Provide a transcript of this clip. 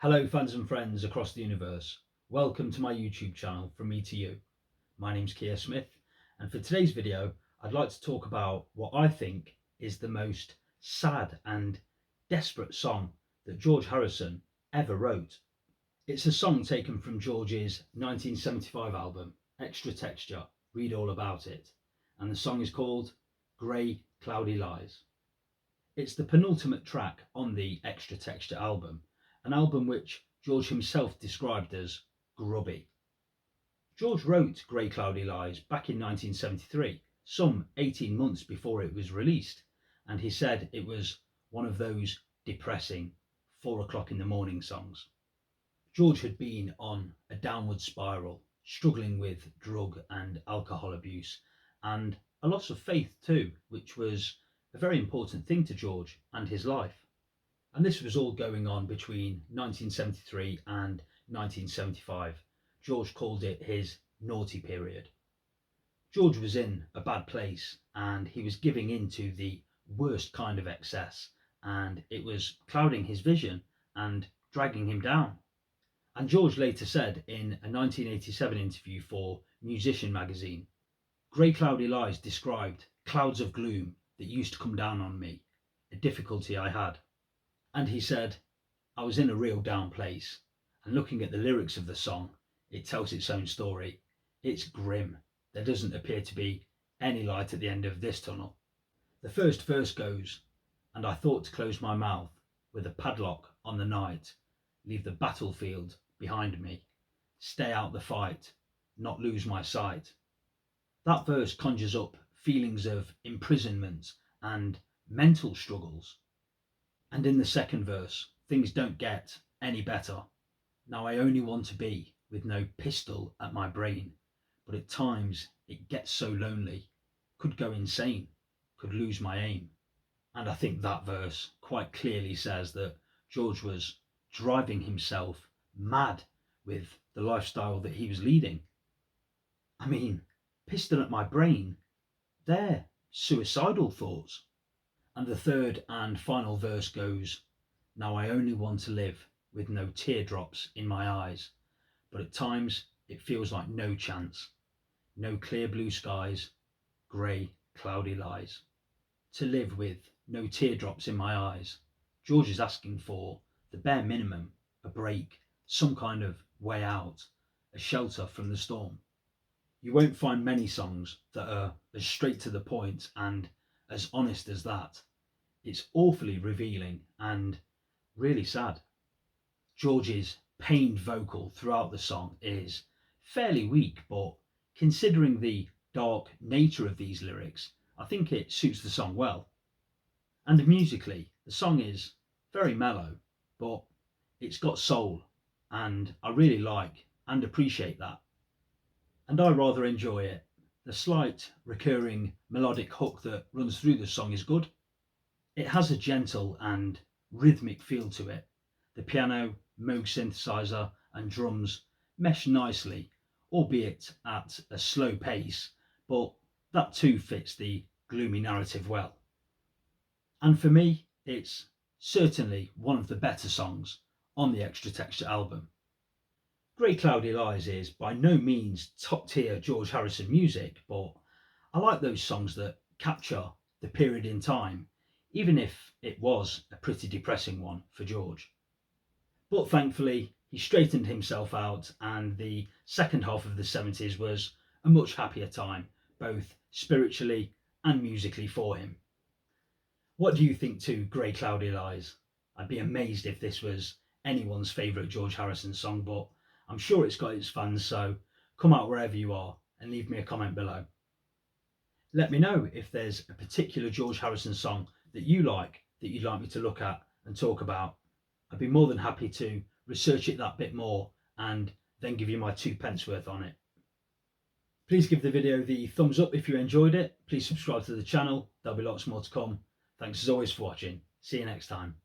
Hello fans and friends across the universe. Welcome to my YouTube channel From Me to You. My name's Keir Smith, and for today's video I'd like to talk about what I think is the most sad and desperate song that George Harrison ever wrote. It's a song taken from George's 1975 album Extra Texture, Read All About It, and the song is called Grey Cloudy Lies. It's the penultimate track on the Extra Texture album, an album which George himself described as grubby. George wrote Grey Cloudy Lies back in 1973, some 18 months before it was released, and he said it was one of those depressing 4 o'clock in the morning songs. George had been on a downward spiral, struggling with drug and alcohol abuse, and a loss of faith too, which was a very important thing to George and his life. And this was all going on between 1973 and 1975. George called it his naughty period. George was in a bad place and he was giving in to the worst kind of excess, and it was clouding his vision and dragging him down. And George later said in a 1987 interview for Musician magazine, "Grey Cloudy Lies described clouds of gloom that used to come down on me, a difficulty I had." And he said, "I was in a real down place, and looking at the lyrics of the song, it tells its own story. It's grim. There doesn't appear to be any light at the end of this tunnel." The first verse goes, "And I thought to close my mouth with a padlock on the night, leave the battlefield behind me, stay out the fight, not lose my sight." That verse conjures up feelings of imprisonment and mental struggles. And in the second verse, things don't get any better. "Now I only want to be with no pistol at my brain, but at times it gets so lonely, could go insane, could lose my aim." And I think that verse quite clearly says that George was driving himself mad with the lifestyle that he was leading. I mean, pistol at my brain, they're suicidal thoughts. And the third and final verse goes, "Now I only want to live with no teardrops in my eyes, but at times it feels like no chance, no clear blue skies, grey cloudy lies." To live with no teardrops in my eyes. George is asking for the bare minimum, a break, some kind of way out, a shelter from the storm. You won't find many songs that are as straight to the point and as honest as that. It's awfully revealing and really sad. George's pained vocal throughout the song is fairly weak, but considering the dark nature of these lyrics, I think it suits the song well. And musically, the song is very mellow, but it's got soul, and I really like and appreciate that. And I rather enjoy it. The slight recurring melodic hook that runs through the song is good. It has a gentle and rhythmic feel to it. The piano, Moog synthesizer and drums mesh nicely, albeit at a slow pace, but that too fits the gloomy narrative well. And for me, it's certainly one of the better songs on the Extra Texture album. Grey Cloudy Lies is by no means top tier George Harrison music, but I like those songs that capture the period in time, even if it was a pretty depressing one for George. But thankfully, he straightened himself out, and the second half of the 70s was a much happier time, both spiritually and musically for him. What do you think to Grey Cloudy Lies? I'd be amazed if this was anyone's favourite George Harrison song, but I'm sure it's got its fans, so come out wherever you are and leave me a comment below. Let me know if there's a particular George Harrison song that you'd like me to look at and talk about. I'd be more than happy to research it that bit more and then give you my 2p worth on it. Please give the video the thumbs up if you enjoyed it. Please subscribe to the channel. There'll be lots more to come. Thanks as always for watching. See you next time.